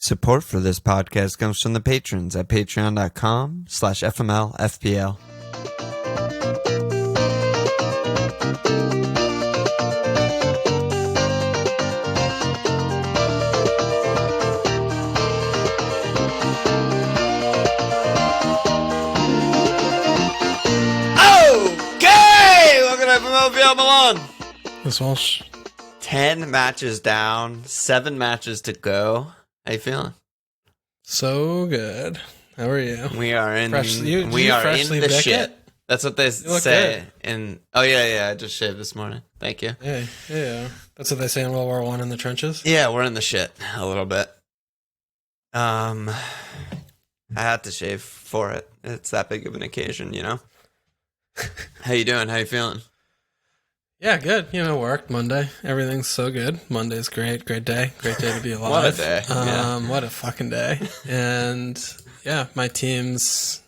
Support for this podcast comes from the patrons at patreon.com/FMLFPL. Okay! Welcome to FMLFPL Milan. This Walsh. 10 matches down, 7 matches to go. How you feeling? So good. How are you? We are in. Freshly, we are in the shit. It? That's what they say. In I just shaved this morning. Thank you. Yeah. That's what they say in World War I in the trenches. Yeah, we're in the shit a little bit. I had to shave for it. It's that big of an occasion, you know. How you doing? How you feeling? Yeah, good. Worked Monday. Everything's so good. Monday's great. Great day. Great day to be alive. What a day. What a fucking day. And yeah, my team's,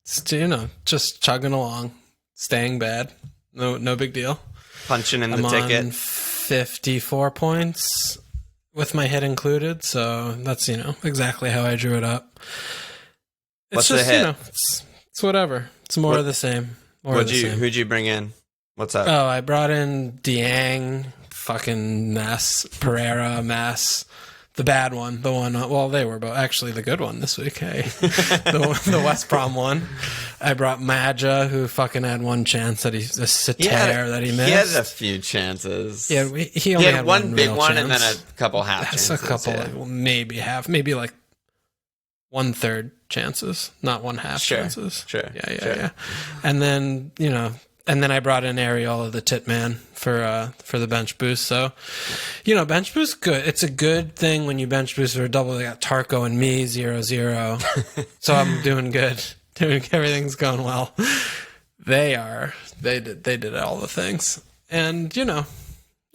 just chugging along, staying bad. No big deal. Punching in the I'm ticket. On 54 points with my hit included. So that's, exactly how I drew it up. What's the hit? It's whatever. It's more of the same. Who'd you bring in? What's up? Oh, I brought in Dieng, fucking mess, Pereira, mess, the bad one, the one, well, they were both, actually the good one this week, hey, the West Brom one. I brought Maja, who fucking had one chance that he missed. He had a few chances. Yeah, he only had one big one and then a couple half chances. That's a couple, maybe 1/3 chances, not one half chances. Sure. Yeah. And then, and then I brought in Areola, the tit man, for the bench boost. So, bench boost, good. It's a good thing when you bench boost for a double. They got Tarko and me, 0-0. So I'm doing good. Everything's going well. They did all the things. And,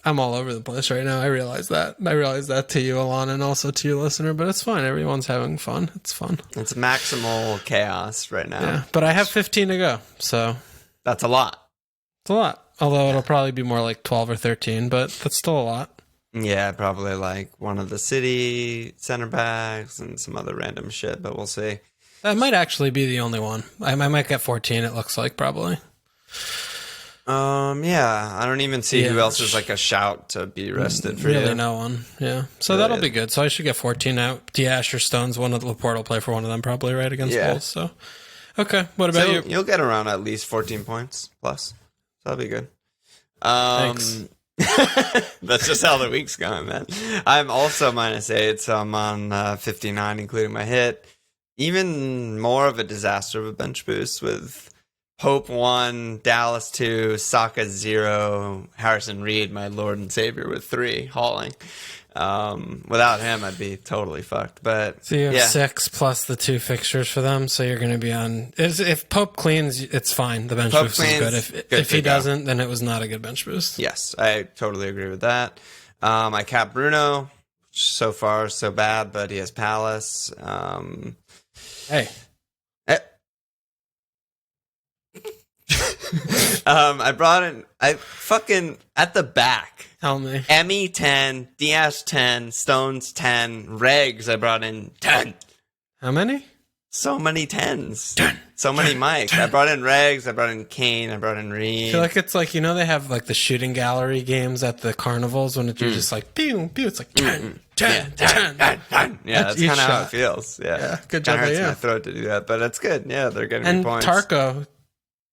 I'm all over the place right now. I realize that to you, Alana, and also to you, listener, but it's fine. Everyone's having fun. It's fun. It's maximal chaos right now. Yeah, but I have 15 to go, so... That's a lot. It's a lot. Although it'll probably be more like 12 or 13, but that's still a lot. Yeah, probably like one of the City center backs and some other random shit, but we'll see. That might actually be the only one. I might get 14, it looks like, probably. Yeah, I don't even see who else is like a shout to be rested for really you. no one, yeah. So that'll be good. So I should get 14 out. Diash or Stones, one of the Laporte will play for one of them probably, right, against Wolves, so... Okay, what about you? You'll get around at least 14 points plus. So that'll be good. Thanks. That's just how the week's going, man. I'm also -8, so I'm on 59, including my hit. Even more of a disaster of a bench boost with Pope 1, Dallas 2, Saka 0, Harrison Reed, my Lord and Savior, with 3, hauling. Without him, I'd be totally fucked. But so you have 6 plus the 2 fixtures for them, so you're going to be on. If Pope cleans, it's fine. The bench boost is good. If he doesn't, then it was not a good bench boost. Yes, I totally agree with that. I capped Bruno. So far, so bad, but he has Palace. Hey. I brought in. At the back. Tell me. Emmy 10, Diaz 10, Stones 10, Regs I brought in 10. How many? So many 10s. 10. So many Mike. I brought in Regs, I brought in Kane, I brought in Reed. I feel like it's like, they have like the shooting gallery games at the carnivals when you're just like, pew, pew. It's like 10, 10, 10. Yeah, that's kind of how it feels. Yeah. Good job. It hurts my throat to do that, but it's good. Yeah, they're getting me points. And Tarko,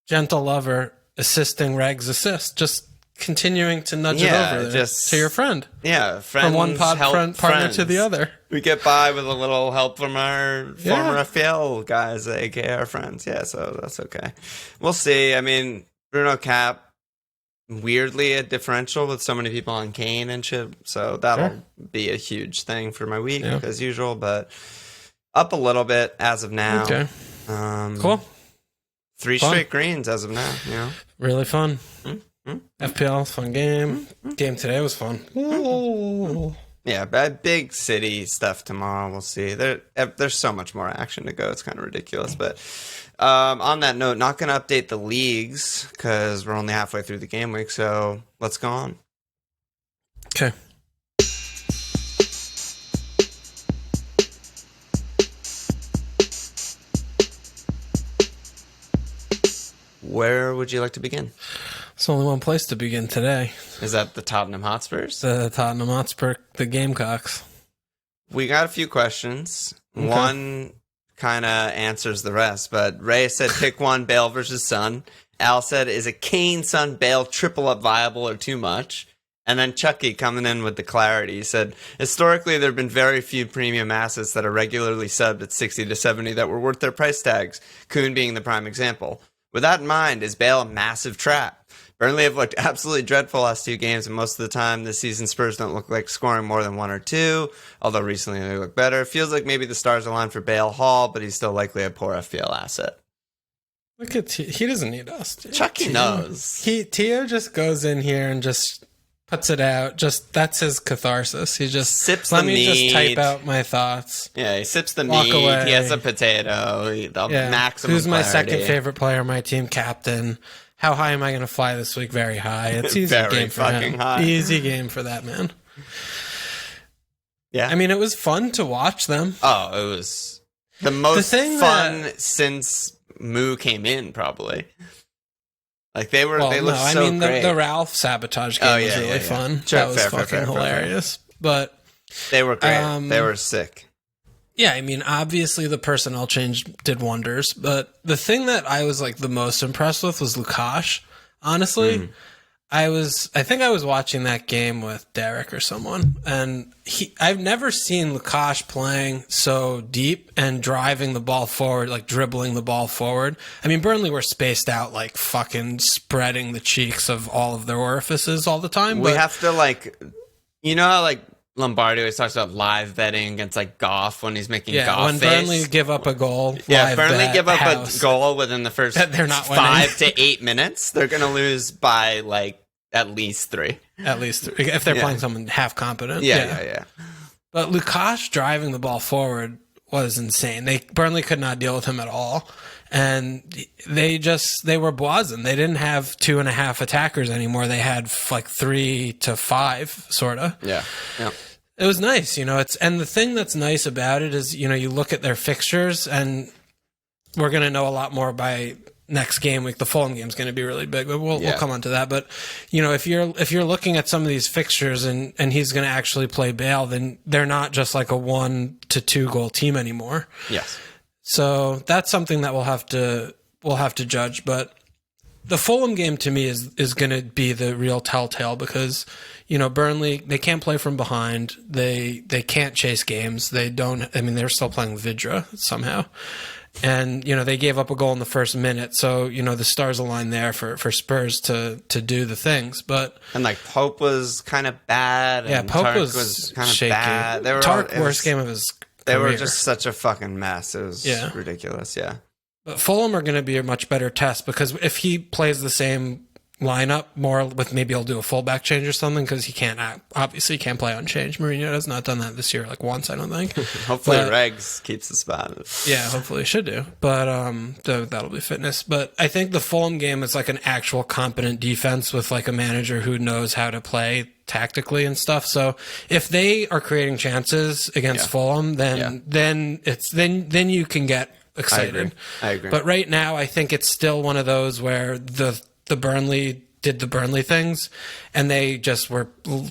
gentle lover, assisting Regs assist, just continuing to nudge it over there to your friend. Yeah, friends. From one partner to the other. We get by with a little help from our former FPL guys, aka our friends. Yeah, so that's okay. We'll see. I mean, Bruno cap, weirdly a differential with so many people on Kane and shit. So that'll be a huge thing for my week as usual, but up a little bit as of now. Okay. Cool. 3 straight greens as of now, Really fun. FPL, fun game. Game today was fun. Ooh. Yeah, big City stuff tomorrow. We'll see. There's so much more action to go. It's kind of ridiculous. But on that note, not going to update the leagues because we're only halfway through the game week. So let's go on. Okay. Where would you like to begin? There's only one place to begin today. Is that the Tottenham Hotspurs? The Tottenham Hotspur, the Gamecocks. We got a few questions. Okay. One kind of answers the rest, but Ray said pick one, Bale versus Son. Al said, is a Kane, Son, Bale triple up viable or too much? And then Chucky coming in with the clarity said, historically, there have been very few premium assets that are regularly subbed at 60 to 70 that were worth their price tags, Kuhn being the prime example. With that in mind, is Bale a massive trap? Burnley have looked absolutely dreadful last two games, and most of the time this season Spurs don't look like scoring more than one or two, although recently they look better. Feels like maybe the stars align for Bale Hall, but he's still likely a poor FPL asset. Look at he doesn't need us. Chucky knows. Tio just goes in here and just puts it out. Just that's his catharsis. He just sips let the me meat. just type out my thoughts. Yeah, he sips the Walk meat. away. He has a potato. Maximum Who's my clarity. second favorite player on my team? Captain. How high am I going to fly this week? Very high. It's easy Very game for fucking him. high. Easy game for that man. Yeah, I mean, it was fun to watch them. Oh, it was the most fun since Moo came in, probably. Like they were, they looked so great. The Ralph sabotage game was really fun. Sure, that was fucking hilarious. But they were great. They were sick. Yeah, I mean, obviously the personnel change did wonders, but the thing that I was like the most impressed with was Lukash. Honestly, I think I was watching that game with Derek or someone, and I've never seen Lukash playing so deep and driving the ball forward, like dribbling the ball forward. I mean, Burnley were spaced out, like fucking spreading the cheeks of all of their orifices all the time. We have to how Lombardi always talks about live betting against like Goff when he's making Goff when face. Burnley give up a goal. Yeah, Burnley give up a goal within the first they're not 5 to 8 minutes. They're going to lose by like at least 3. At least 3. If they're playing someone half competent. Yeah. But Lukash driving the ball forward was insane. Burnley could not deal with him at all. And they were blazing. They didn't have 2.5 attackers anymore. They had like 3 to 5, sort of. Yeah. It was nice, and the thing that's nice about it is, you look at their fixtures, and we're going to know a lot more by next game week. The Fulham game is going to be really big, but we'll come on to that. But if you're looking at some of these fixtures and he's going to actually play Bale, then they're not just like a 1 to 2 goal team anymore. Yes. So that's something that we'll have to judge. But the Fulham game to me is going to be the real telltale because Burnley, they can't play from behind. They can't chase games. They're still playing Vidra somehow. And, they gave up a goal in the first minute. So, the stars align there for Spurs to do the things. And Pope was kind of bad. Yeah, and Pope Tark was kind of shaky. bad. Worst game of his career. They were just such a fucking mess. It was ridiculous, yeah. But Fulham are going to be a much better test because if he plays the same lineup more with maybe he'll do a fullback change or something because he can't play unchanged. Mourinho has not done that this year like once, I don't think. Hopefully Regs keeps the spot. Yeah, hopefully he should do. But that'll be fitness. But I think the Fulham game is like an actual competent defense with like a manager who knows how to play tactically and stuff. So if they are creating chances against Fulham, then you can get excited. I agree. But right now I think it's still one of those where the Burnley did the Burnley things and they just were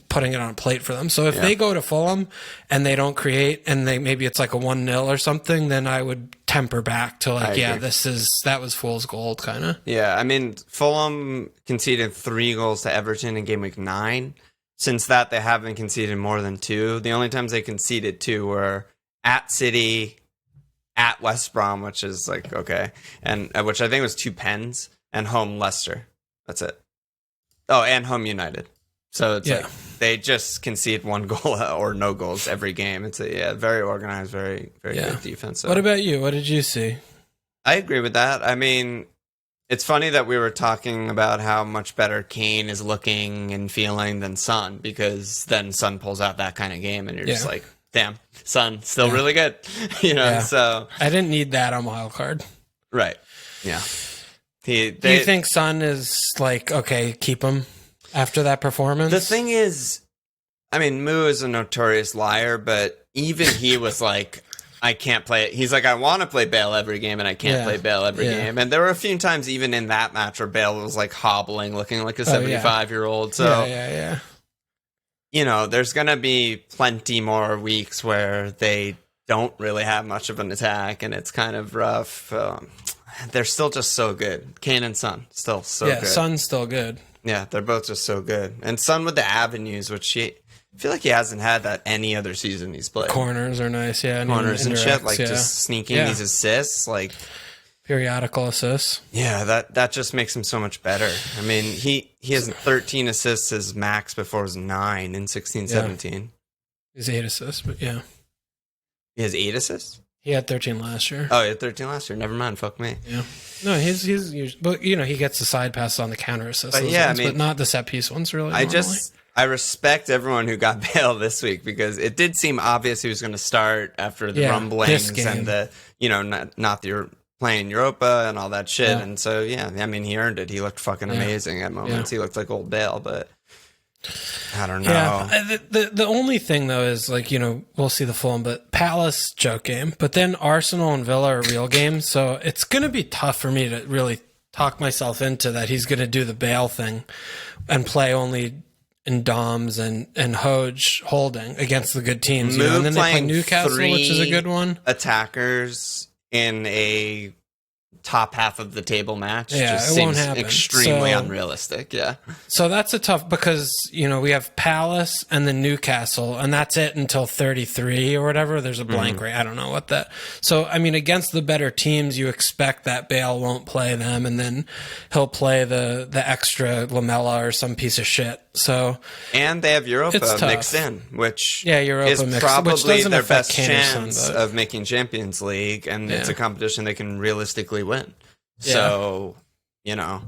putting it on a plate for them. So if they go to Fulham and they don't create and maybe it's like a 1-0 or something, then I would temper back to like, that was fool's gold kind of. Yeah. I mean, Fulham conceded 3 goals to Everton in game week 9. Since that, they haven't conceded more than 2. The only times they conceded 2 were at City, at West Brom, which is like, okay. And which I think was 2 pens. And home Leicester. That's it. Oh, and home United. So it's like they just concede 1 goal or no goals every game. It's a very organized, very good defense. So. What about you? What did you see? I agree with that. I mean, it's funny that we were talking about how much better Kane is looking and feeling than Son, because then Son pulls out that kind of game and you're just like, damn, Son, still really good. So I didn't need that on Wildcard. Right. Yeah. Do you think Son is like, okay, keep him after that performance? The thing is, I mean, Moo is a notorious liar, but even he was like, I can't play it. He's like, I want to play Bale every game, and I can't play Bale every game. And there were a few times, even in that match, where Bale was like hobbling, looking like a 75-year-old. So, you know, there's going to be plenty more weeks where they don't really have much of an attack, and it's kind of rough. They're still just so good. Kane and Son, still so good. Yeah, Son's still good. Yeah, they're both just so good. And Son with the avenues, which I feel like he hasn't had that any other season he's played. Corners are nice, yeah. Corners and shit, like just sneaking these assists, like periodical assists. Yeah, that just makes him so much better. I mean, he has 13 assists as max before his 9 in 16-17. He's 8 assists, but yeah. He has 8 assists? He had 13 last year. Oh, he had 13 last year. Never mind. Fuck me. Yeah. No, he's usually, but you know, he gets the side passes on the counter assists. But yeah, but not the set piece ones really. I respect everyone who got Bale this week because it did seem obvious he was going to start after the rumblings and the, you know, not the playing Europa and all that shit. Yeah. And so, yeah, I mean, he earned it. He looked fucking amazing at moments. Yeah. He looked like old Bale, but I don't know. Yeah. The only thing, though, is, like, you know, we'll see the Fulham, but Palace, joke game. But then Arsenal and Villa are real games. So it's going to be tough for me to really talk myself into that he's going to do the Bale thing and play only in Doms and Hoj holding against the good teams. You know? And then they play Newcastle, which is a good one. Attackers in a top half of the table match just seems extremely unrealistic. Yeah. So that's a tough, because, you know, we have Palace and then Newcastle, and that's it until 33 or whatever. There's a blank rate. I don't know what that. So, I mean, against the better teams, you expect that Bale won't play them, and then he'll play the extra Lamella or some piece of shit. So, and they have Europa mixed in, which Europa is mixed, probably their best chance of making Champions League, and it's a competition they can realistically win. So, you know,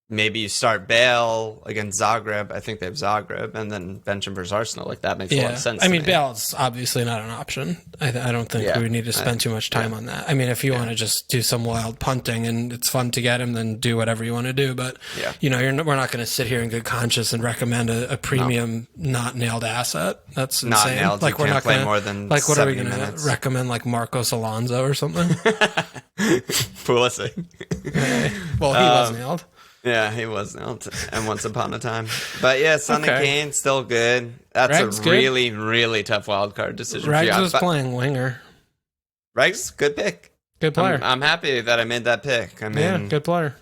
maybe you start Bale against Zagreb. I think they have Zagreb, and then bench him versus Arsenal. Like, that makes a lot of sense. I mean, Bale's obviously not an option. I don't think we need to spend too much time on that. I mean, if you want to just do some wild punting and it's fun to get him, then do whatever you want to do. But, you know, we're not going to sit here in good conscience and recommend a premium not nailed asset. That's insane. Not nailed. Like, we're not going to play more than like, what are we going to recommend? Like Marcos Alonso or something? Pulisic. Well, he was nailed. Yeah, he was nailed, and once upon a time. But yeah, Son and Kane, still good. That's Reg's really, really tough wildcard decision. Regs was playing winger. Regs, good pick. Good player. I'm happy that I made that pick. I mean, good player.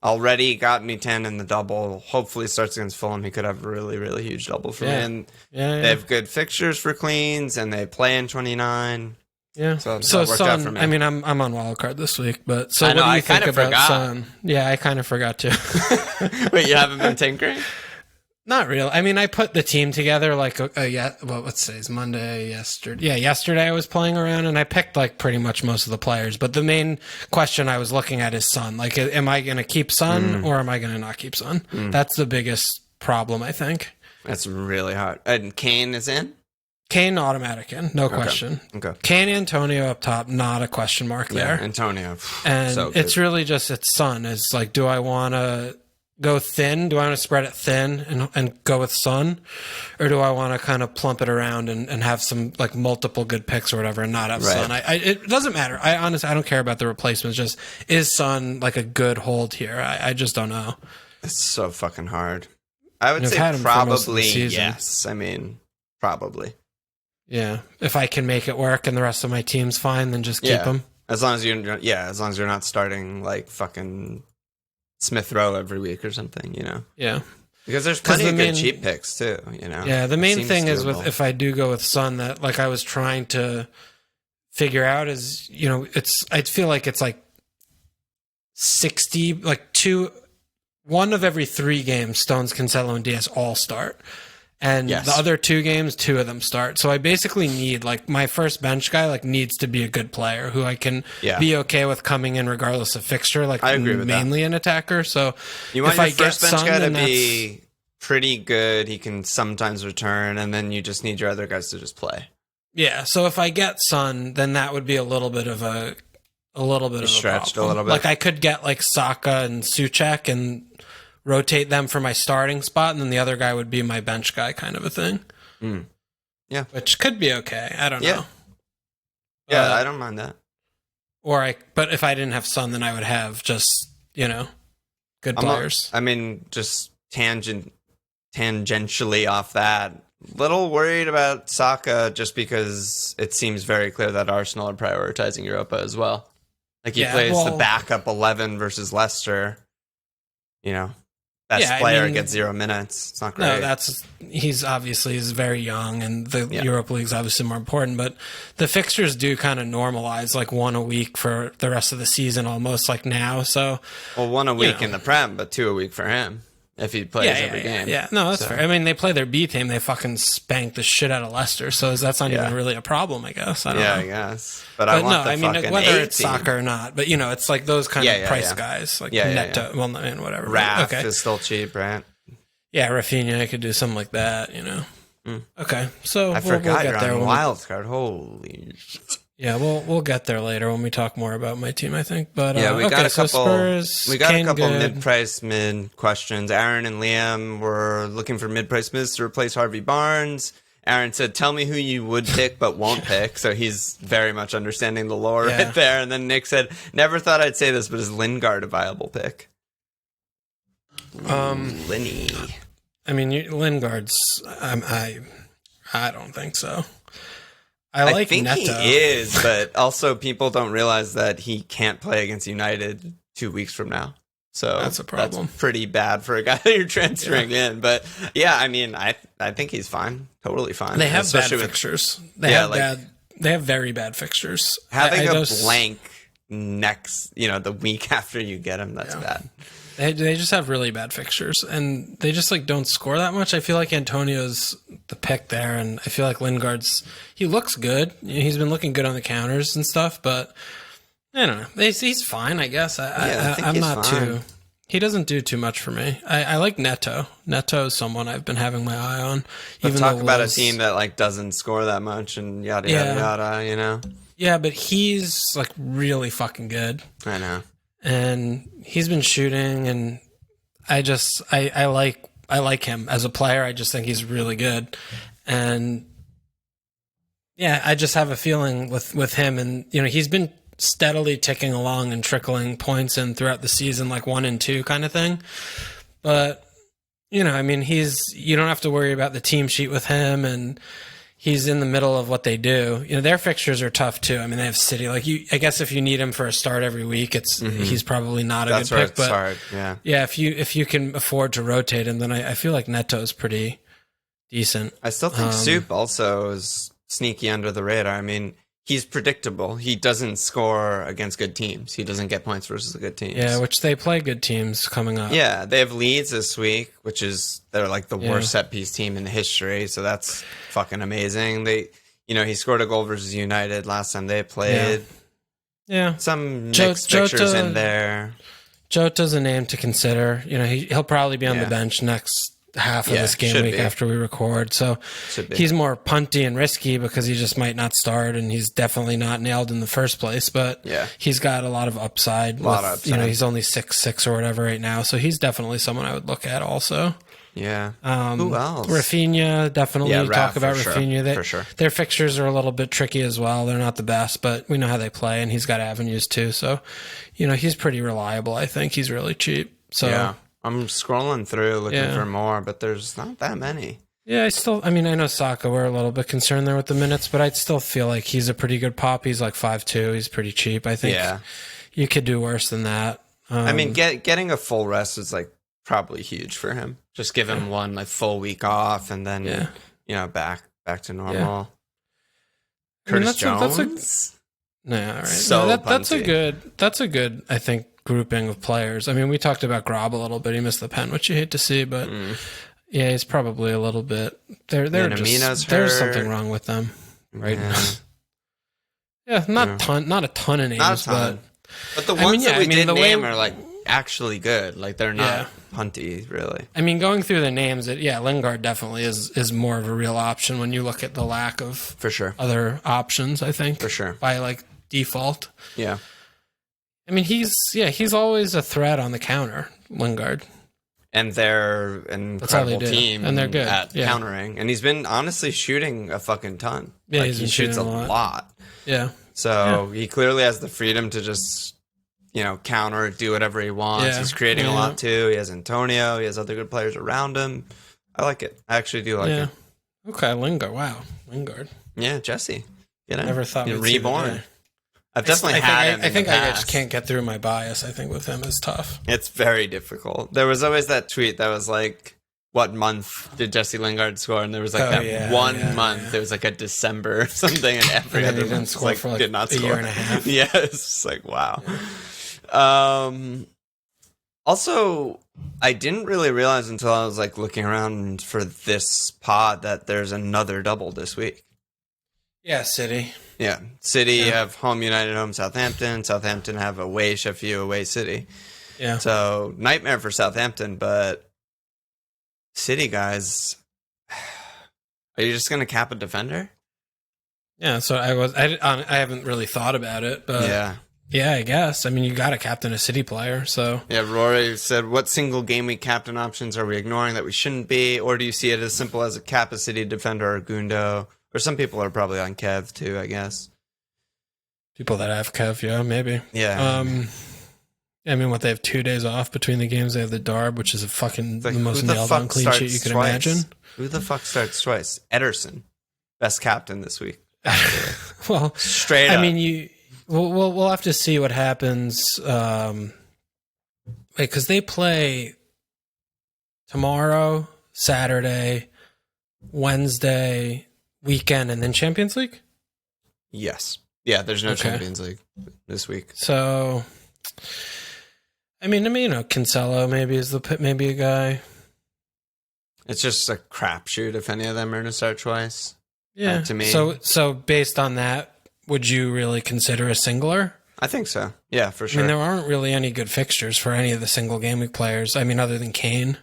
Already got me 10 in the double. Hopefully starts against Fulham. He could have a really, really huge double for me. And they have good fixtures for cleans, and they play in 29. Yeah. So Son, I mean, I'm on Wildcard this week, but so what do you think about Son? Yeah, I kind of forgot too. Wait, you haven't been tinkering? Not real. I mean, I put the team together like, let's say it's Monday, yesterday. Yeah, yesterday I was playing around and I picked like pretty much most of the players. But the main question I was looking at is Son. Like, am I going to keep Son or am I going to not keep Son? That's the biggest problem, I think. That's really hard. And Kane is in? Kane automatic in, no question. Okay. Kane, Antonio up top, not a question mark there. Antonio. And it's really just it's Son. It's like, do I want to go thin? Do I want to spread it thin and go with Son? Or do I want to kind of plump it around and have some like multiple good picks or whatever and not have Son? It doesn't matter. I honestly, I don't care about the replacements. Just, is Son like a good hold here? I just don't know. It's so fucking hard. I would say probably yes. I mean, probably. Yeah, if I can make it work and the rest of my team's fine, then just keep him. As long as you're not starting like fucking Smith Rowe every week or something, you know. Yeah, because there's plenty of good cheap picks too, you know. Yeah, the main thing is with if I do go with Son, that like I was trying to figure out is, you know, I feel like it's like 60, like one of every 3 games, Stones, Cancelo, and Diaz all start. And the other 2 games, 2 of them start. So I basically need, like, my first bench guy, like, needs to be a good player who I can be okay with coming in regardless of fixture. Like, I agree with mainly an attacker. So you want your first bench guy to be pretty good. He can sometimes return, and then you just need your other guys to just play. Yeah. So if I get Son, then that would be a little bit of a stretched a little bit. Like, I could get, like, Saka and Souček and rotate them for my starting spot, and then the other guy would be my bench guy, kind of a thing. Yeah, which could be okay. I don't know. Yeah, I don't mind that. But if I didn't have Son, then I would have just, good players. Just tangentially off that. Little worried about Saka just because it seems very clear that Arsenal are prioritizing Europa as well. Like he plays the backup 11 versus Leicester. Best player gets 0 minutes. It's not great. No, he's very young, and the Europa League's obviously more important. But the fixtures do kind of normalize, like 1 a week for the rest of the season, almost like now. So, 1 a week in the Prem, but 2 a week for him if he plays every game. Yeah, no, that's fair. I mean, they play their B team. They fucking spank the shit out of Leicester, so that's not even really a problem, I guess. I don't know. I guess. But I want the fucking whether A it's team. soccer or not, but it's like those kind of price guys, like Neto. Well, I mean, whatever. Raf is still cheap, right? Yeah, Rafinha, I could do something like that, Okay, so I forgot you're on Wildcard. Holy. Yeah, we'll get there later when we talk more about my team, I think. But we got a couple. Spurs, we got a couple mid-price mid questions. Aaron and Liam were looking for mid-price mids to replace Harvey Barnes. Aaron said, "Tell me who you would pick but won't pick." So he's very much understanding the lore right there. And then Nick said, "Never thought I'd say this, but is Lingard a viable pick?" Linny. I mean, Lingard's. I don't think so. I think Neto. He is, but also people don't realize that he can't play against United 2 weeks from now. So that's a problem. That's pretty bad for a guy that you're transferring in. But I think he's fine. Totally fine. They have bad fixtures. They have very bad fixtures. Having a blank next, the week after you get him, that's bad. They just have really bad fixtures, and they just don't score that much. I feel like Antonio's the pick there, and I feel like he looks good. He's been looking good on the counters and stuff, but I don't know. He's fine, I guess. I'm not fine. He doesn't do too much for me. I like Neto. Neto is someone I've been having my eye on. Even talk about a team that doesn't score that much and yada yada yada. Yeah, but he's really fucking good. I know. And he's been shooting, and I like him as a player. I just think he's really good, and I just have a feeling with him, and he's been steadily ticking along and trickling points in throughout the season, like 1 and 2 kind of thing. But you don't have to worry about the team sheet with him, and he's in the middle of what they do. Their fixtures are tough too. I mean, they have City. I guess if you need him for a start every week, he's probably not a good pick. But if you can afford to rotate him, then I feel like Neto's pretty decent. I still think Soup also is sneaky under the radar. I mean, he's predictable. He doesn't score against good teams. He doesn't get points versus the good teams. Yeah, which they play good teams coming up. Yeah, they have Leeds this week, they're like the worst set piece team in history. So that's fucking amazing. He scored a goal versus United last time they played. Yeah. Some mixed pictures in there. Jota's a name to consider. He'll probably be on the bench next half of this game week after we record. So he's more punty and risky because he just might not start, and he's definitely not nailed in the first place. But he's got a lot of upside. He's only 6'6" or whatever right now, so he's definitely someone I would look at also. Yeah. Who else? Rafinha, definitely. Talk about Rafinha. For sure. Their fixtures are a little bit tricky as well. They're not the best, but we know how they play, and he's got avenues too. So, he's pretty reliable. I think he's really cheap. So yeah. I'm scrolling through looking for more, but there's not that many. Yeah, I know Saka, we're a little bit concerned there with the minutes, but I'd still feel like he's a pretty good pop. He's like 5'2". He's pretty cheap. I think you could do worse than that. Getting a full rest is probably huge for him. Just give him one full week off, and then back to normal. Curtis Jones. Right. So that's a good. I think grouping of players. I mean, we talked about Grob a little bit. He missed the pen, which you hate to see, but he's probably a little bit. There's something wrong with them right now. Not a ton of names, but the ones that we did name are actually good. They're not punty, really. I mean, going through the names, Lingard definitely is more of a real option when you look at the lack of for sure other options. I think for sure by default. Yeah. I mean, he's always a threat on the counter, Lingard. And they're an incredible team, and they're good at countering. And he's been honestly shooting a fucking ton. Yeah, he shoots a lot. Yeah. So he clearly has the freedom to just, counter, do whatever he wants. Yeah. He's creating a lot too. He has Antonio. He has other good players around him. I like it. I actually do like it. Okay, Lingard. Wow, Lingard. Yeah, Jesse. Never thought we'd reborn. see the day. I've definitely had him. I think I just can't get through my bias. I think with him is tough. It's very difficult. There was always that tweet that was like, what month did Jesse Lingard score? And there was like one month. It was like a December or something, and every other month did not score. A year and a half. Yeah, it's like, wow. Also, I didn't really realize until I was like looking around for this pod that there's another double this week. Yeah, City. Yeah, City have home United, home Southampton. Southampton have away Sheffield, away City. Yeah. So nightmare for Southampton, but City guys, are you just going to cap a defender? Yeah. So I haven't really thought about it, but yeah, I guess. I mean, you got to captain a City player, so. Yeah, Rory said, what single game week captain options are we ignoring that we shouldn't be? Or do you see it as simple as a cap a City defender or Gundo? Or some people are probably on Kev too, I guess. People that have Kev, yeah, maybe. Yeah. I mean, they have 2 days off between the games. They have the Darb, which is the most nailed-on clean sheet you can imagine. Who the fuck starts twice? Ederson, best captain this week. Well, straight up. I mean, we'll have to see what happens. Because they play tomorrow, Saturday, Wednesday, weekend, and then Champions League? Yes. Yeah, there's no Champions League this week. So, I mean, Cancelo maybe is maybe a guy. It's just a crapshoot if any of them are going to start twice. Yeah. To me. So based on that, would you really consider a singler? I think so. Yeah, for sure. I mean, there aren't really any good fixtures for any of the single game week players. I mean, other than Kane.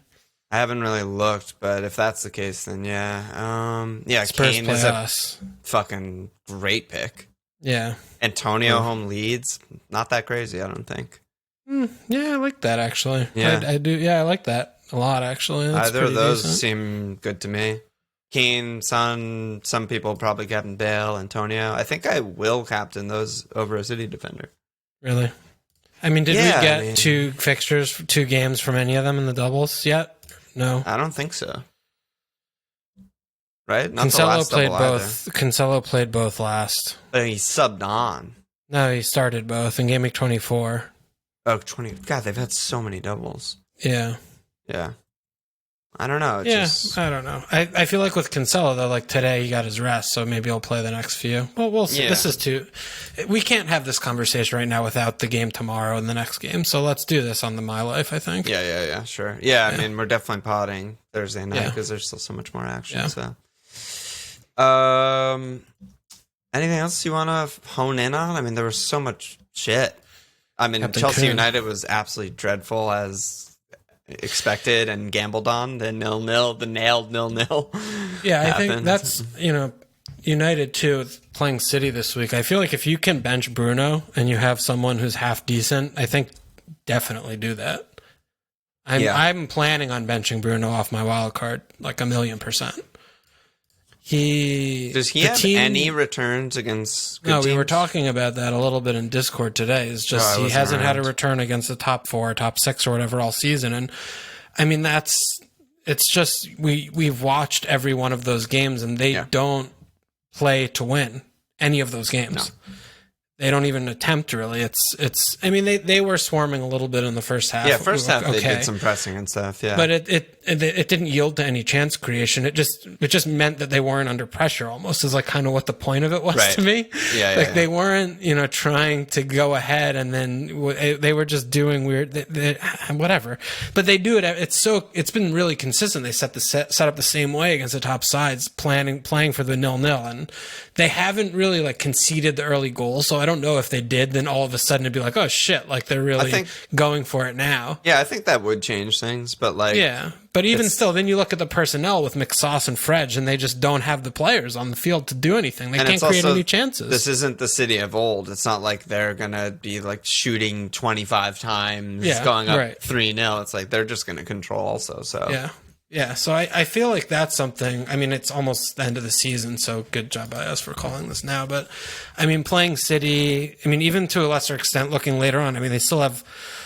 I haven't really looked, but if that's the case, then yeah. Spurs Kane play is a us. fucking great pick. Yeah. Antonio home Leeds, not that crazy, I don't think. Yeah, I like that, actually. Yeah. I do. Yeah, I like that a lot, actually. That's either of those decent. seem good to me. Kane, Son, some people probably captain Bale, Antonio. I think I will captain those over a City defender. Really? I mean, did we get 2 fixtures, 2 games from any of them in the doubles yet? No. I don't think so. Right? Not Cancelo played both. Cancelo played both last. He subbed on. No, he started both in game week 24. Oh, 20. God, they've had so many doubles. Yeah. Yeah. I don't know. I don't know. I feel like with Cancelo, though, like today he got his rest, so maybe he'll play the next few. Well, we'll see. Yeah. We can't have this conversation right now without the game tomorrow and the next game, so let's do this on the My Life, I think. Yeah, sure. Yeah, I mean, we're definitely potting Thursday night because there's still so much more action. Yeah. So, anything else you want to hone in on? I mean, there was so much shit. I mean, Chelsea United was absolutely dreadful as expected and gambled on. The nailed 0-0. Yeah, I think that's, United too, playing City this week. I feel like if you can bench Bruno and you have someone who's half decent, I think definitely do that. I'm planning on benching Bruno off my wild card like 1,000,000%. Does he have any returns against good teams? We were talking about that a little bit in Discord today. It's just he hasn't had a return against the top 4, top 6 or whatever all season. And I mean, it's just we've watched every one of those games and they don't play to win any of those games. No. They don't even attempt, really. I mean, they were swarming a little bit in the first half. Yeah, first half they did some pressing and stuff, yeah. But it didn't yield to any chance creation. It just meant that they weren't under pressure almost, is like kind of what the point of it was to me. Yeah, they weren't, trying to go ahead and then they were just doing weird, whatever. But they do it. It's been really consistent. They set up the same way against the top sides, playing for the 0-0. And they haven't really like conceded the early goals. So I don't know if they did, then all of a sudden it'd be like, oh shit, like they're really going for it now. Yeah, I think that would change things, but like... Yeah, but even still, then you look at the personnel with McSauce and Fredge, and they just don't have the players on the field to do anything. They can't create any chances. This isn't the City of old. It's not like they're going to be like shooting 25 times, going up 3-0. It's like they're just going to control also, so... Yeah. Yeah, so I feel like that's something. I mean, it's almost the end of the season, so good job by us for calling this now. But I mean, playing City. I mean, even to a lesser extent, looking later on. I mean, they still have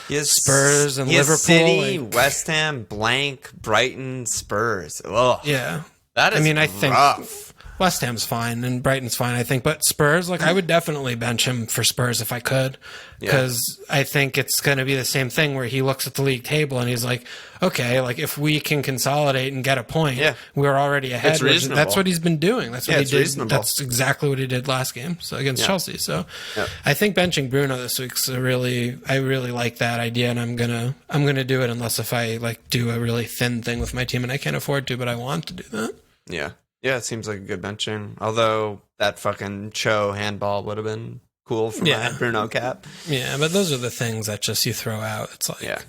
Spurs and Liverpool. City, West Ham, blank, Brighton, Spurs. Ugh. Yeah, that is. I mean, I think rough. West Ham's fine and Brighton's fine, I think. But Spurs, like, I would definitely bench him for Spurs if I could, because I think it's going to be the same thing where he looks at the league table and he's like, okay, like if we can consolidate and get a point, we're already ahead. That's what he's been doing. That's what he did. Reasonable. That's exactly what he did last game, so against Chelsea. So I think benching Bruno this week's I really like that idea, and I'm gonna do it unless if I like do a really thin thing with my team and I can't afford to, but I want to do that. Yeah, it seems like a good benching. Although that fucking Cho handball would have been cool for my Bruno cap. Yeah, but those are the things that just you throw out. It's like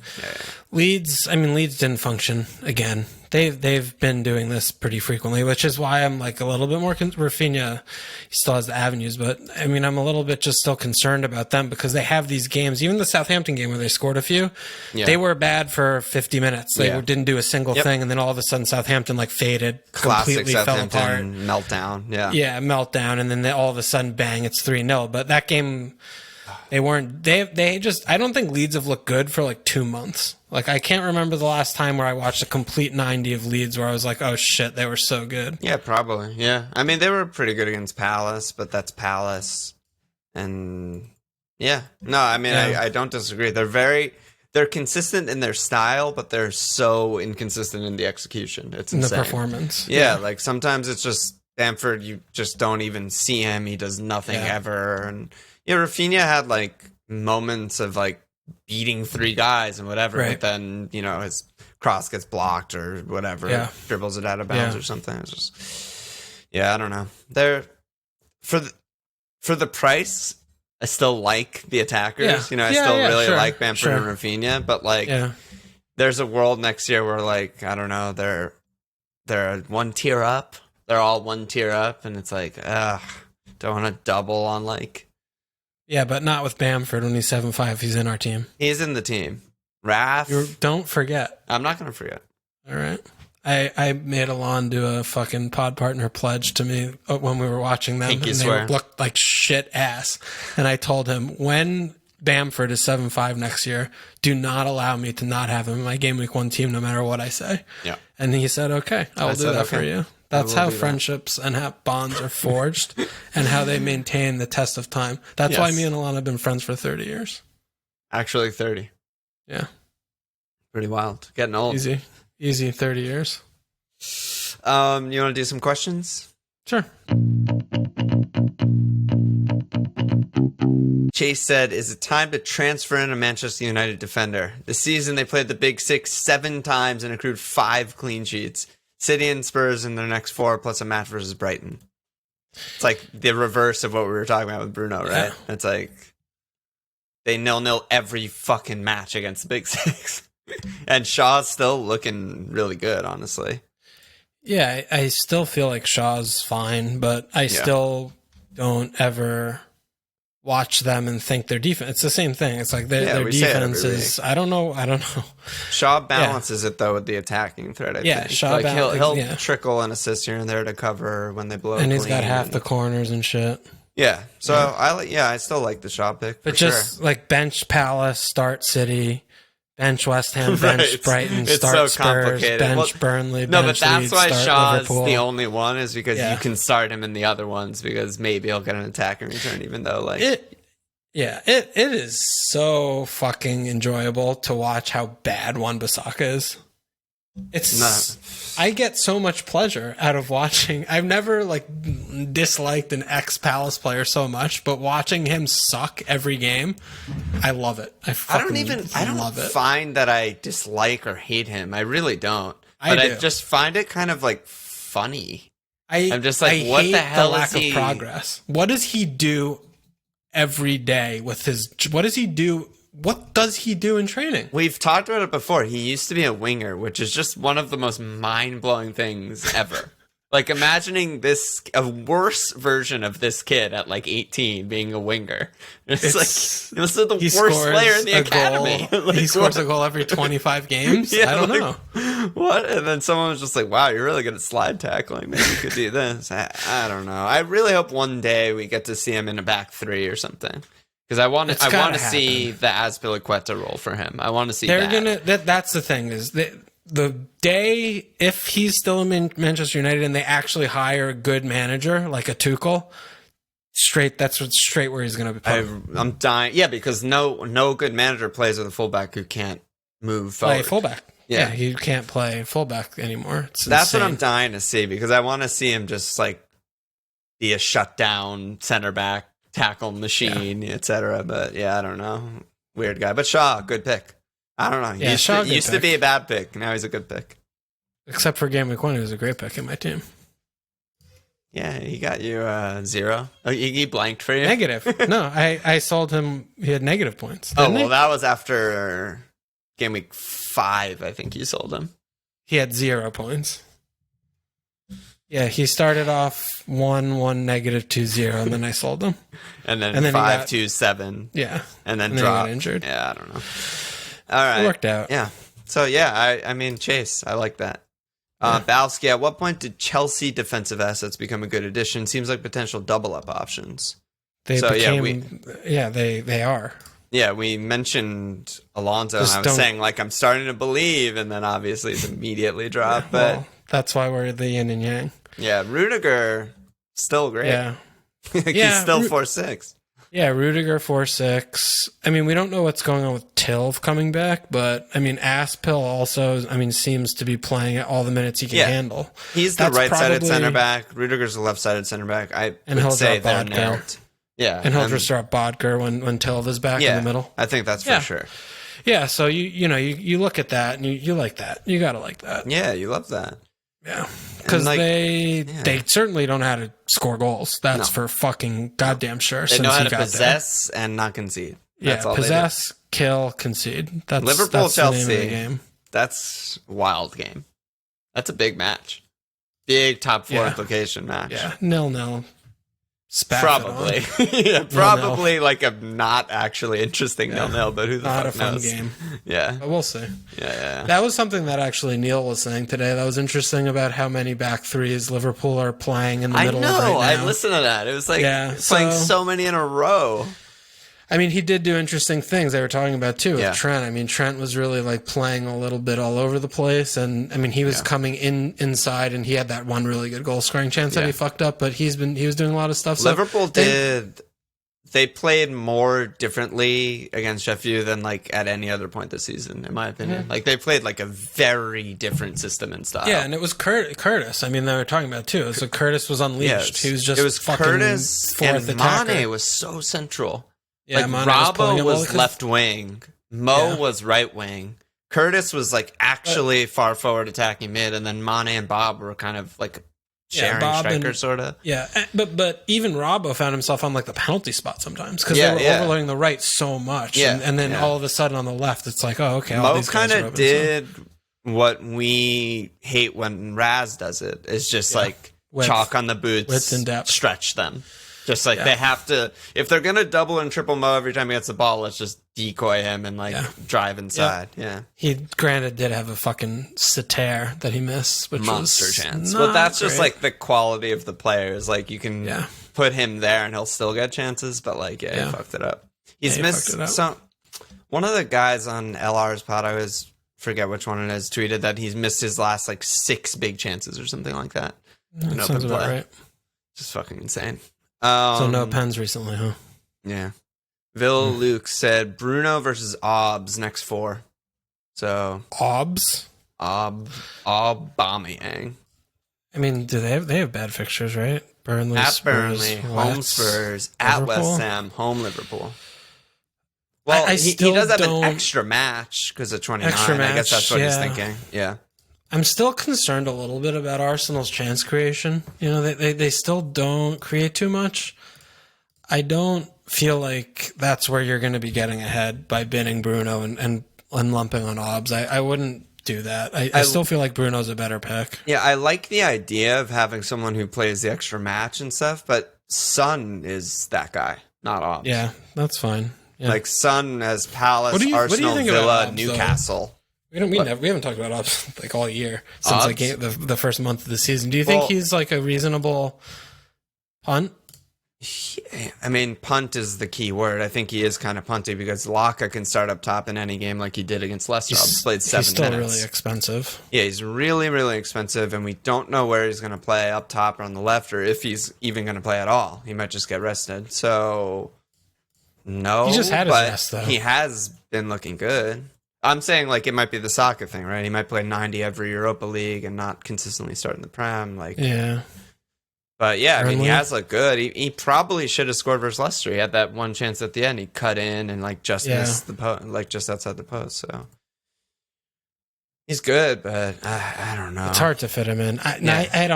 Leeds. I mean, Leeds didn't function again. They've been doing this pretty frequently, which is why I'm like a little bit more. Rafinha, he still has the avenues, but I mean, I'm a little bit just still concerned about them because they have these games. Even the Southampton game where they scored a few, they were bad for 50 minutes. They didn't do a single thing, and then all of a sudden Southampton like faded, completely fell apart, meltdown. Meltdown, and then all of a sudden, bang, it's 3-0. But that game, they weren't. They just. I don't think Leeds have looked good for like 2 months. Like, I can't remember the last time where I watched a complete 90 of Leeds where I was like, oh shit, they were so good. Yeah, probably. Yeah. I mean, they were pretty good against Palace, but that's Palace. And no, I mean, I don't disagree. They're consistent in their style, but they're so inconsistent in the execution. It's insane. In the performance. Yeah, like sometimes it's just Bamford, you just don't even see him. He does nothing ever. And Rafinha had like moments of like beating 3 guys and whatever, but then his cross gets blocked or whatever, dribbles it out of bounds or something. It's just I don't know. They're for the price, I still like the attackers. I still really like Bamford and Rafinha, but like there's a world next year where like I don't know, they're one tier up. They're all one tier up, and it's like don't want to double on like. Yeah, but not with Bamford when he's 7'5". He's in our team. He's in the team. Raf. Don't forget. I'm not going to forget. All right. I made Alon do a fucking pod partner pledge to me when we were watching them. Pinky and swear. They looked like shit ass. And I told him, when Bamford is 7'5" next year, do not allow me to not have him in my game week 1 team no matter what I say. Yeah. And he said, okay, I will do that for you. That's how friendships and how bonds are forged and how they maintain the test of time. That's why me and Alana have been friends for 30 years. Actually, 30. Yeah. Pretty wild. Getting old. Easy 30 years. You want to do some questions? Sure. Chase said, is it time to transfer in a Manchester United defender? This season, they played the Big Six 7 times and accrued 5 clean sheets. City and Spurs in their next 4, plus a match versus Brighton. It's like the reverse of what we were talking about with Bruno, right? Yeah. It's like they 0-0 every fucking match against the Big Six. And Shaw's still looking really good, honestly. Yeah, I still feel like Shaw's fine, but I still don't ever watch them and think their defense. It's the same thing. It's like their defense is. I don't know. Shaw balances it though with the attacking threat. I think. Shaw like he'll trickle an assist here and there to cover when they blow. And he's got half the corners and shit. Yeah. So I still like the Shaw pick. But just like bench Palace, start City. Bench West Ham, bench Brighton, start so Spurs, bench Burnley, bench Leeds, that's why Shaw's Liverpool. The only one is because you can start him in the other ones because maybe he'll get an attack in return, even though like it is so fucking enjoyable to watch how bad Wan-Bissaka is. I get so much pleasure out of watching. I've never like disliked an ex-Palace player so much, but watching him suck every game, I love it. I don't find that I dislike or hate him. I really don't. I just find it kind of like funny. I'm just like, what the hell the lack of progress? What does he do every day with his? What does he do? What does he do in training? We've talked about it before. He used to be a winger, which is just one of the most mind-blowing things ever. Like imagining a worse version of this kid at like 18 being a winger. It's like this is the worst player in the academy. Like, he scores a goal every 25 games. I don't know what. And then someone was just like, "Wow, you're really good at slide tackling. Maybe you could do this." I don't know. I really hope one day we get to see him in a back three or something. Because I want to see the Azpilicueta role for him. I want to see That's the thing is the day if he's still in Manchester United and they actually hire a good manager like a Tuchel, that's straight where he's going to be playing. I'm dying. Yeah, because no good manager plays with a fullback who can't move forward. Play fullback. Yeah, you can't play fullback anymore. That's what I'm dying to see because I want to see him just like be a shutdown center back, tackle machine, etc. But yeah, I don't know. Weird guy. But Shaw, good pick. I don't know. He used to be a bad pick. Now he's a good pick. Except for game week 1, he was a great pick in my team. Yeah, he got you 0. Oh, he blanked for you? Negative. No, I sold him. He had negative points. That was after game week 5, I think you sold him. He had 0 points. Yeah, he started off 1, negative 2, 0, and then I sold him. and then 5, 2, 7. Yeah. And then dropped. He got injured. Yeah, I don't know. All right. It worked out. Yeah. So, yeah, I mean, Chase, I like that. Balski, at what point did Chelsea defensive assets become a good addition? Seems like potential double-up options. They are. Yeah, we mentioned Alonso, and I was saying, like, I'm starting to believe, and then obviously it's immediately dropped. But that's why we're the yin and yang. Yeah, Rudiger, still great. Yeah. He's still 4-6. Yeah, Rudiger 4-6. I mean, we don't know what's going on with Tilv coming back, but I mean, Aspil also, seems to be playing at all the minutes he can handle. He's the right-sided center back. Rudiger's the left-sided center back. I would say they're nailed. Yeah, and he'll just drop Bodker when Tilv is back in the middle. I think that's for sure. Yeah, so you look at that and you like that. You gotta like that. Yeah, you love that. Yeah, because they certainly don't know how to score goals. That's for fucking goddamn sure. They know how to possess and not concede. That's all possess, kill, concede. That's Liverpool, that's Chelsea. The name of the game. That's a wild game. That's a big match. Big top 4 implication match. Yeah, 0-0. Probably. Probably like a not actually interesting 0-0, but who the fuck knows? Not a fun game. Yeah. But we'll see. Yeah. That was something that actually Neil was saying today. That was interesting about how many back threes Liverpool are playing in the middle of right now. I listened to that. It was like playing so many in a row. I mean, he did do interesting things. They were talking about too with Trent. I mean, Trent was really like playing a little bit all over the place, and I mean, he was coming inside, and he had that one really good goal scoring chance that he fucked up. But he was doing a lot of stuff. So Liverpool they played more differently against Sheffield than like at any other point this season, in my opinion. Like they played like a very different system and style. Yeah, and it was Curtis. I mean, they were talking about too. So Curtis was unleashed. He was just Curtis fourth and attacker. Mane was so central. Yeah, like Robbo was left wing, Mo was right wing, Curtis was like actually far forward attacking mid, and then Mane and Bob were kind of like sharing striker sort of. Yeah, but even Robbo found himself on like the penalty spot sometimes because they were overloading the right so much, and then all of a sudden on the left it's like, oh okay, all Mo these guys kind of did what we hate when Raz does it. It's just like chalk on the boots, width and depth, stretch them. Just like they have to, if they're going to double and triple Mo every time he gets the ball, let's just decoy him and like drive inside. Yeah. He granted did have a fucking sitar that he missed, which monster was chance. But that's just like the quality of the players. Like you can put him there and he'll still get chances, but like, he fucked it up. He's missed some. One of the guys on LR's pod, I always forget which one it is, tweeted that he's missed his last like 6 big chances or something like that. That sounds about right. Just fucking insane. So no pens recently, huh? Yeah. Luke said Bruno versus Obbs next 4. So Obbs? Aubameyang. I mean, do they have bad fixtures, right? Burnley, at Spurs, Burnley, West, home Spurs, at West Ham, home Liverpool. Well, he does have an extra match because of 29. I guess that's what he's thinking. Yeah. I'm still concerned a little bit about Arsenal's chance creation. You know, they still don't create too much. I don't feel like that's where you're going to be getting ahead by binning Bruno and lumping on Obbs. I wouldn't do that. I still feel like Bruno's a better pick. Yeah, I like the idea of having someone who plays the extra match and stuff, but Son is that guy, not Obbs. Yeah, that's fine. Yeah. Like Son has Palace, Arsenal, Villa, Obbs, Newcastle. We haven't talked about Obbs like all year since like the first month of the season. Do you think he's like a reasonable punt? Yeah, I mean, punt is the key word. I think he is kind of punty because Laka can start up top in any game like he did against Leicester. He's played 7 minutes. He's still really expensive. Yeah, he's really, really expensive, and we don't know where he's going to play, up top or on the left, or if he's even going to play at all. He might just get rested. So, no. He just had his rest, though. He has been looking good. I'm saying, like, it might be the soccer thing, right? He might play 90 every Europa League and not consistently start in the Prem. Like, yeah. But yeah, I mean, he has looked good. He probably should have scored versus Leicester. He had that one chance at the end. He cut in and like just missed the post, like just outside the post. So he's good, but I don't know. It's hard to fit him in. I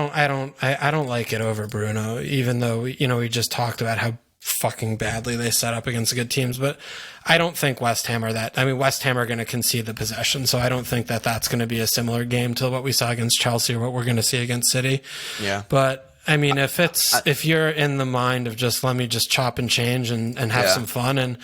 don't like it over Bruno, even though we just talked about how fucking badly they set up against good teams. But I don't think West Ham are that. I mean, West Ham are going to concede the possession, so I don't think that that's going to be a similar game to what we saw against Chelsea or what we're going to see against City. Yeah, but. I mean, if you're in the mind of just let me just chop and change and have some fun, and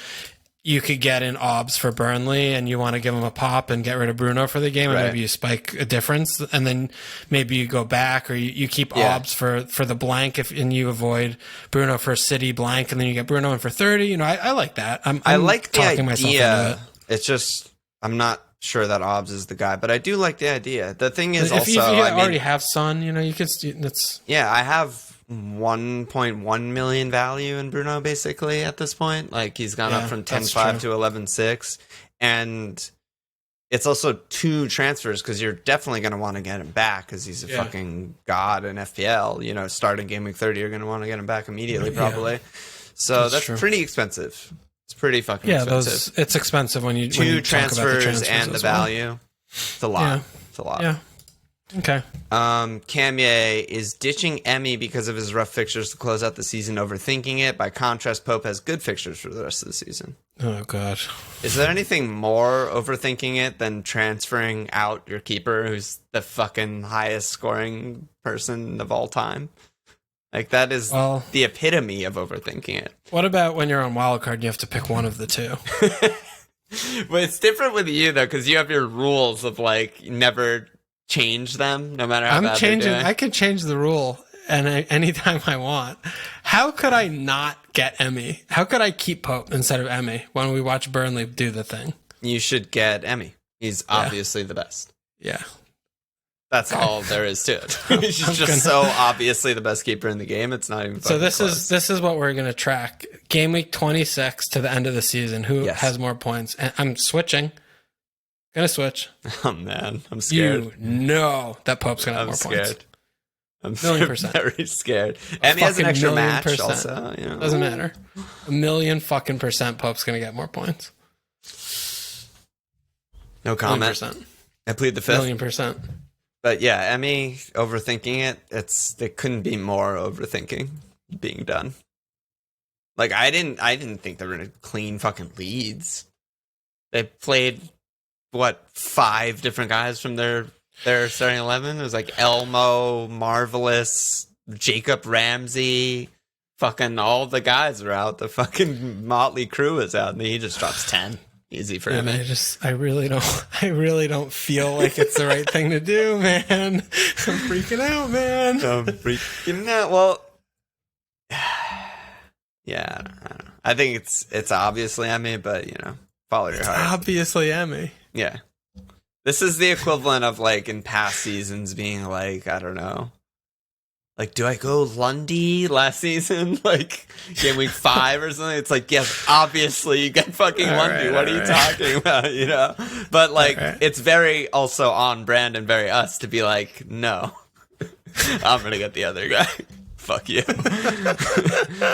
you could get in Obbs for Burnley and you want to give him a pop and get rid of Bruno for the game, and maybe you spike a difference, and then maybe you go back or you keep Obbs for the blank and you avoid Bruno for City blank, and then you get Bruno in for 30. I like that. I like talking myself into it. It's just I'm not sure that Obbs is the guy, but I do like the idea. The thing is, if you already have Son, you could. That's I have 1.1 million value in Bruno basically at this point. Like he's gone up from 10.5 to 11.6, and it's also 2 transfers because you're definitely going to want to get him back because he's a fucking god in FPL. Starting game week 30, you're going to want to get him back immediately probably. So that's pretty expensive. It's pretty fucking expensive. It's expensive when you 2 transfers and the value. It's a lot. Yeah. It's a lot. Yeah. Okay. Camye is ditching Emmy because of his rough fixtures to close out the season, overthinking it. By contrast, Pope has good fixtures for the rest of the season. Oh, God. Is there anything more overthinking it than transferring out your keeper, who's the fucking highest scoring person of all time? Like, that is the epitome of overthinking it. What about when you're on Wildcard and you have to pick one of the 2? Well, it's different with you, though, because you have your rules of, like, never change them, no matter how bad they're doing. I can change the rule anytime I want. How could I not get Emmy? How could I keep Pope instead of Emmy when we watch Burnley do the thing? You should get Emmy. He's obviously the best. Yeah. That's all there is to it. He's just so obviously the best keeper in the game. It's not even. So this is what we're gonna track. Game week 26 to the end of the season. Who has more points? And I'm switching. Gonna switch. Oh man, I'm scared. That Pope's gonna have more points. I'm 1,000,000%. very scared. And he has an extra match also. Doesn't matter. 1,000,000 fucking percent Pope's gonna get more points. No comment. 1,000,000%. I plead the fifth. 1,000,000%. But yeah, Emmy overthinking it. It couldn't be more overthinking being done. Like I didn't think they were gonna clean fucking Leeds. They played 5 different guys from their starting 11. It was like Elmo, Marvelous, Jacob Ramsey, fucking all the guys are out. The fucking motley crew is out, and he just drops 10. Easy for him. I really don't feel like it's the right thing to do, man. I'm freaking out, man. I'm freaking out. Well, yeah, I don't know. I think it's obviously Emmy, but follow your heart. Obviously Emmy. Yeah. This is the equivalent of like in past seasons being like, I don't know. Like, do I go Lundy last season? Like, game week 5 or something? It's like, yes, obviously you get fucking Lundy. What are you talking about, But, like, it's very also on brand and very us to be like, no, I'm going to get the other guy. Fuck you.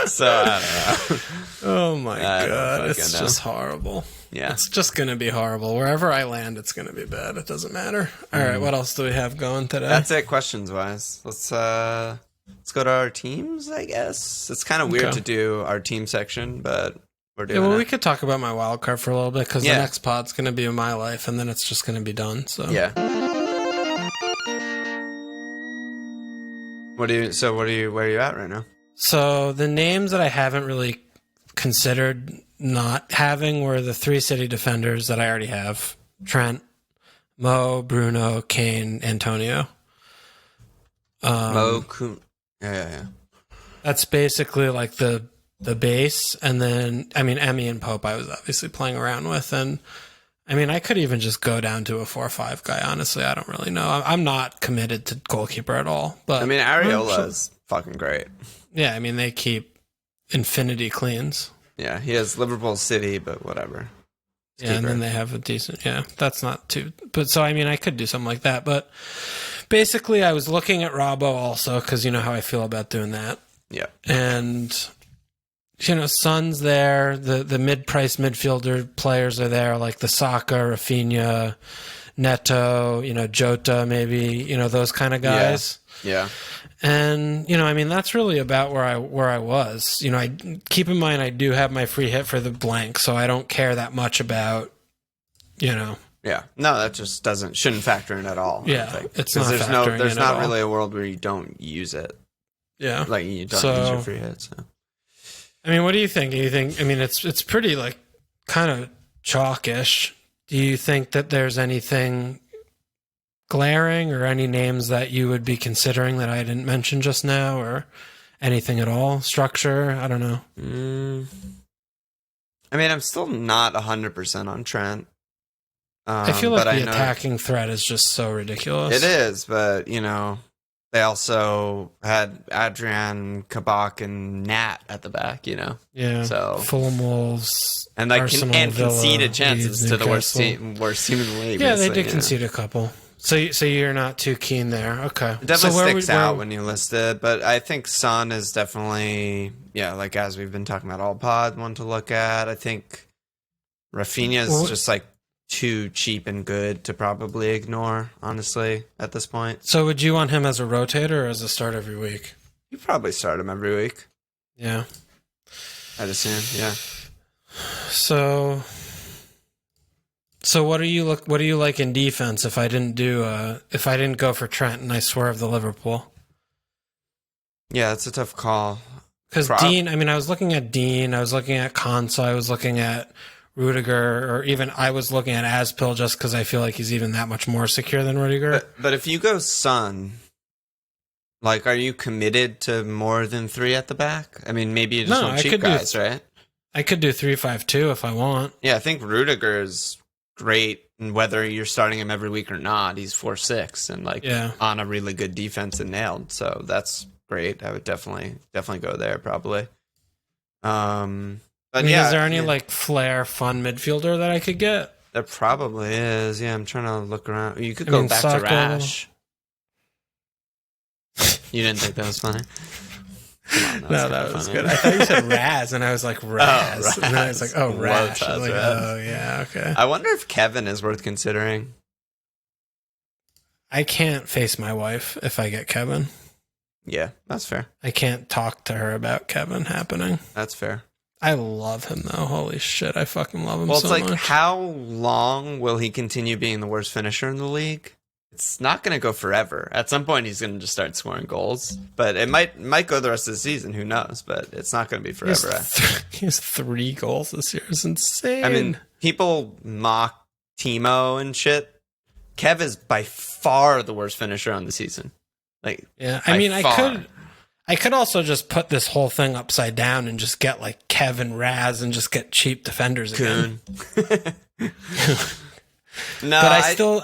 So, I don't know. Oh, my God. It's just horrible. Yeah. It's just going to be horrible. Wherever I land, it's going to be bad. It doesn't matter. All right, what else do we have going today? That's it, questions-wise. Let's go to our teams, I guess. It's kind of weird to do our team section, but we're doing well, it. we could talk about my wild card for a little bit because Yeah. the next pod's going to be in my life, and then it's just going to be done. So Yeah. Where are you at right now? So the names that I haven't really considered not having were the 3 city defenders that I already have: Trent, Mo, Bruno, Kane, Antonio. Yeah. That's basically like the base, and then Emmy and Pope I was obviously playing around with, and I could even just go down to a 4-5 guy. Honestly, I don't really know. I'm not committed to goalkeeper at all. But Areola is fucking great. Yeah, they keep infinity cleans. Yeah, he has Liverpool City, but whatever. Yeah, and then they have a decent. Yeah, that's not too. But so I could do something like that. But basically, I was looking at Robbo also because you know how I feel about doing that. Yeah, and Son's there. The mid-price midfielder players are there, like the Saka, Rafinha, Neto. Jota, maybe. Those kind of guys. Yeah. And that's really about where I was. I keep in mind I do have my free hit for the blank, so I don't care that much about. Yeah, no, that just shouldn't factor in at all. Yeah, it's not there's not really a world where you don't use it. Yeah, like you don't use your free hit. So. What do you think? Do you think? It's pretty like kind of chalkish. Do you think that there's anything glaring or any names that you would be considering that I didn't mention just now, or anything at all? Structure? I don't know. I'm still not 100% on Trent. I feel like the attacking threat is just so ridiculous. It is, but they also had Adrian, Kabak, and Nat at the back. Yeah. So Fulham, Wolves, and Arsenal, conceded chances Leeds, to the worst team in the league. Yeah, they did concede a couple. So you're not too keen there. Okay. It definitely sticks out when you list it, but I think Son is definitely, like as we've been talking about all pod, one to look at. I think Rafinha is just like too cheap and good to probably ignore, honestly, at this point. So would you want him as a rotator or as a start every week? You probably start him every week. Yeah. I'd assume, yeah. So what do you like in defense if I didn't go for Trent and I swerved the Liverpool? Yeah, it's a tough call. Because Dean, I was looking at Dean, I was looking at Konsa, I was looking at Rudiger, or even I was looking at Aspil just because I feel like he's even that much more secure than Rudiger. But if you go Son, like, are you committed to more than 3 at the back? Maybe you just want cheap guys, right? I could do 3-5-2 if I want. Yeah, I think Rudiger is great, and whether you're starting him every week or not, he's 4-6 and on a really good defense and nailed. So that's great. I would definitely go there probably. But is there any like flair fun midfielder that I could get? There probably is. Yeah, I'm trying to look around. You could go back to Rash. You didn't think that was funny? That was good. I thought you said Raz, and I was like, Raz. Raz. And then I was like, oh, Rash. I was like, oh, yeah, okay. I wonder if Kevin is worth considering. I can't face my wife if I get Kevin. Yeah, that's fair. I can't talk to her about Kevin happening. That's fair. I love him, though. Holy shit, I fucking love him so much. Well, it's like, how long will he continue being the worst finisher in the league? It's not going to go forever. At some point, he's going to just start scoring goals. But it might go the rest of the season. Who knows? But it's not going to be forever. He has 3 goals this year. It's insane. People mock Timo and shit. Kev is by far the worst finisher on the season. I could also just put this whole thing upside down and just get like Kevin Raz and just get cheap defenders again. No, but I still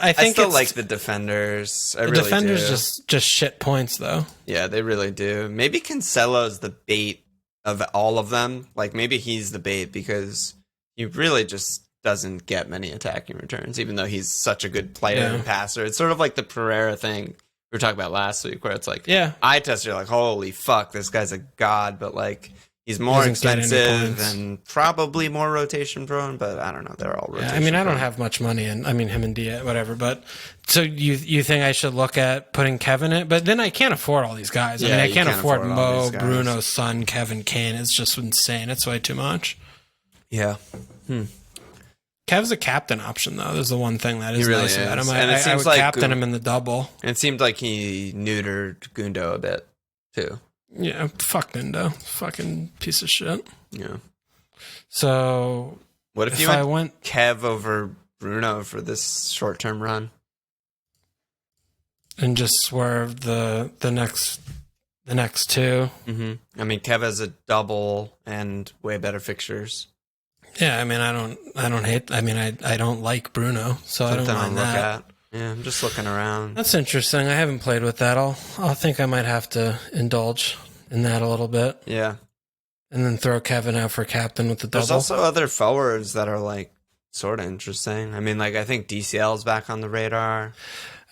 like the defenders. The defenders just shit points though. Yeah, they really do. Maybe Cancelo's the bait of all of them. Like maybe he's the bait because he really just doesn't get many attacking returns, even though he's such a good player and passer. It's sort of like the Pereira thing we were talking about last week, where it's like, eye test, you're like, holy fuck, this guy's a god, but like he's more expensive and probably more rotation prone, but I don't know, they're all rotation prone. I don't have much money, and him and Dia, whatever, but so you think I should look at putting Kevin in? But then I can't afford all these guys. I can't afford Mo, Bruno, Son, Kevin, Kane. It's just insane. It's way too much. Yeah. Kev's a captain option, though. There's the one thing that is He really nice about is. him. And it I seems would like captain him in the double. It seemed like he neutered Gundo a bit, too. Yeah, fuck Gundo. Fucking piece of shit. Yeah. So, what if you went Kev over Bruno for this short-term run? And just swerve the next two. Mm-hmm. I mean, Kev has a double and way better fixtures. Yeah, I mean, I don't hate. I mean, I don't like Bruno, so Something I don't mind that. At. Yeah, I'm just looking around. That's interesting. I haven't played with that. I think I might have to indulge in that a little bit. Yeah, and then throw Kevin out for captain with the double. There's also other forwards that are like sort of interesting. I mean, like I think DCL's back on the radar.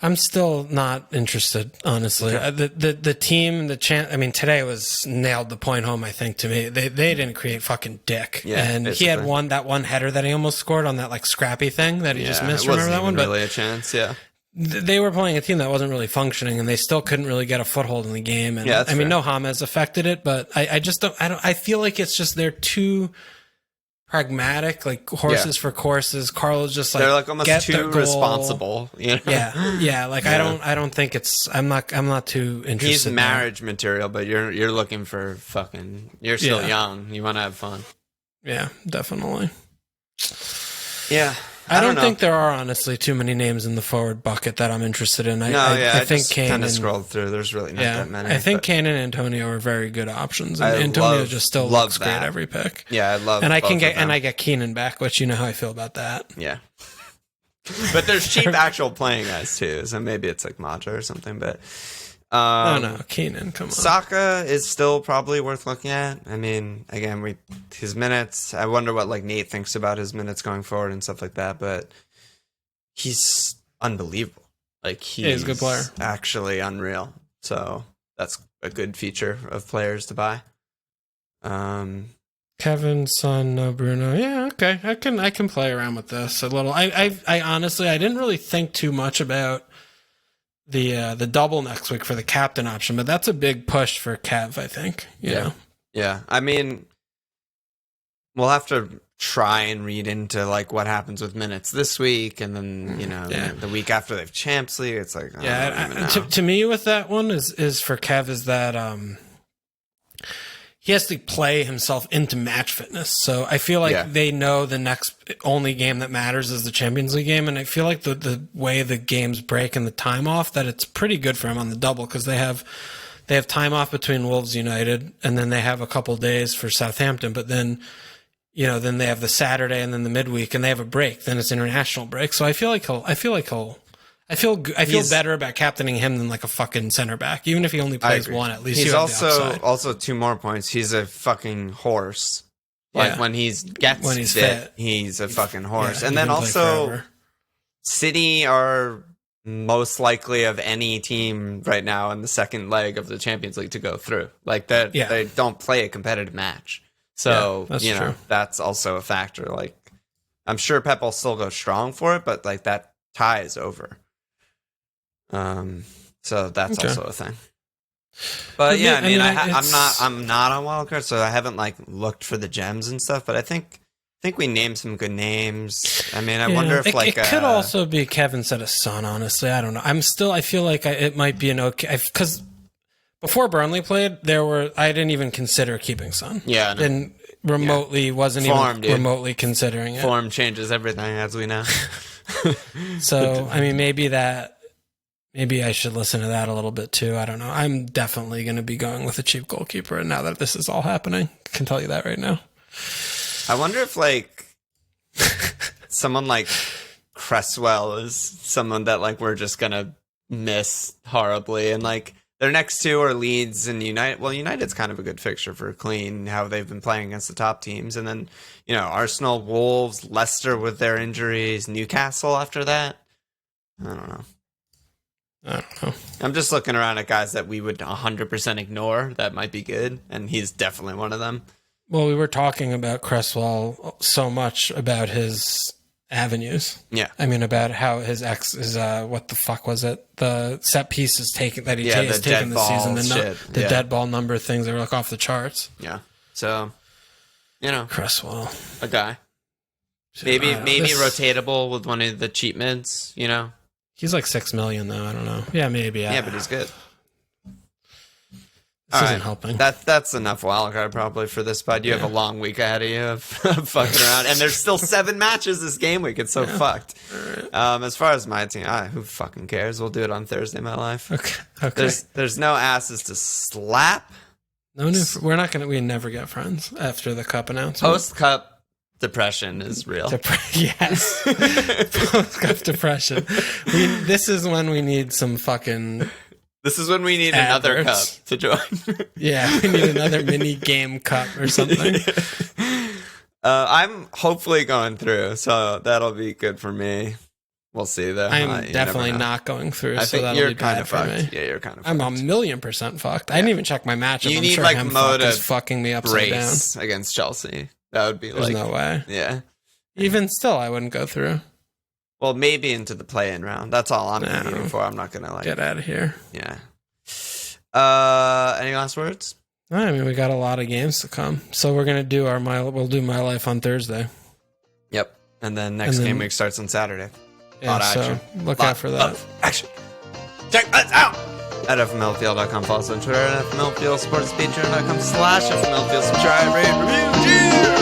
I'm still not interested, honestly. Okay. The team, I mean, today was nailed the point home, I think, to me. They didn't create fucking dick. Yeah, and basically. He had that one header that he almost scored on that like scrappy thing that he just missed. Remember that one? Really a chance, yeah. They were playing a team that wasn't really functioning, and they still couldn't really get a foothold in the game. And yeah, I mean, no harm has affected it, but I just don't. I feel like it's just they're too pragmatic, like horses for courses. Carlo's just like they're like almost too responsible. You know? Yeah. Like I don't think it's. I'm not too interested. He's marriage material, but you're looking for fucking. You're still young. You want to have fun. Yeah, definitely. Yeah. I don't think there are honestly too many names in the forward bucket that I'm interested in. I think Kane kind of scrolled through. There's really not that many. I think Kane and Antonio are very good options. And Antonio just still looks great every pick. Yeah, I love. And I get Keenan back, which you know how I feel about that. Yeah. But there's cheap actual playing guys too, so maybe it's like Mata or something. But no, Keenan, come on. Saka is still probably worth looking at. I mean, again, his minutes. I wonder what like Nate thinks about his minutes going forward and stuff like that. But he's unbelievable. Like he's a good player, actually unreal. So that's a good feature of players to buy. Kevin, Son, no Bruno. Yeah, okay. I can play around with this a little. I honestly I didn't really think too much about the double next week for the captain option, but that's a big push for Kev, I think. You know? Yeah. I mean, we'll have to try and read into like what happens with minutes this week, and then the week after they've Champs League. It's like to me with that one is for Kev is that he has to play himself into match fitness. So I feel like they know the next only game that matters is the Champions League game. And I feel like the way the games break and the time off, that it's pretty good for him on the double, because they have time off between Wolves United, and then they have a couple days for Southampton. But then, then they have the Saturday and then the midweek, and they have a break. Then it's international break. So I feel better about captaining him than like a fucking center back. Even if he only plays one, at least he's also 2 more points. He's a fucking horse. Like when he's fit, he's a fucking horse. Yeah, and then also City are most likely of any team right now in the second leg of the Champions League to go through. Like that, they don't play a competitive match. So that's also a factor. Like I'm sure Pep will still go strong for it, but like that tie is over. So that's also a thing. But yeah, I'm not on Wildcard, so I haven't like looked for the gems and stuff. But I think we named some good names. I mean, I wonder if it could also be Kevin instead of Son. Honestly, I don't know. I feel like it might be an okay, because before Burnley played, I didn't even consider keeping Son. Yeah, and remotely wasn't even remotely considering it. Form changes everything, as we know. So I mean, maybe I should listen to that a little bit too. I don't know. I'm definitely going to be going with a cheap goalkeeper, and now that this is all happening, I can tell you that right now. I wonder if like someone like Cresswell is someone that like we're just gonna miss horribly, and like their next two are Leeds and United. Well, United's kind of a good fixture for clean, how they've been playing against the top teams, and then Arsenal, Wolves, Leicester with their injuries, Newcastle after that. I don't know. I'm just looking around at guys that we would 100% ignore that might be good, and he's definitely one of them. Well, we were talking about Cresswell so much about his avenues. Yeah. I mean, about how his ex is, what the fuck was it? The set pieces taken that has taken this season. The dead ball number things that were like off the charts. Yeah. So, You know, Cresswell. a guy. Maybe rotatable with one of the cheap mids, you know? He's like 6 million, though. I don't know. Yeah, maybe. Yeah, but he's good. This isn't helping. That's enough wildcard probably for this spot. You have a long week ahead of you of fucking around. And there's still 7 matches this game week. It's so fucked. Right. As far as my team, who fucking cares? We'll do it on Thursday, my life. Okay. There's no asses to slap. No new. We never get friends after the cup announcement. Post-cup depression is real. Yes. Post-cup depression. This is when we need some fucking... This is when we need another cup to join. Yeah, we need another mini game cup or something. I'm hopefully going through, so that'll be good for me. We'll see, though. I'm definitely not going through, I so think that'll be bad for me. Yeah, you're kind of I'm fucked. I'm 1,000,000% fucked. I didn't even check my matchup. You I'm need sure like Fuck is fucking me upside down. against Chelsea. That would be There's no way. Yeah. Even still, I wouldn't go through. Well, maybe into the play-in round. That's all I'm competing for. I'm not going to get out of here. Yeah. Any last words? I mean, we got a lot of games to come, so we're gonna do we'll do my life on Thursday. Yep, and then next game week starts on Saturday. Yeah, so look out for that. Action. Check us out at fmlfield.com. Follow us on Twitter at fmlfield. Support us, patreon.com/fmlfield. Subscribe, rate, review. Cheers!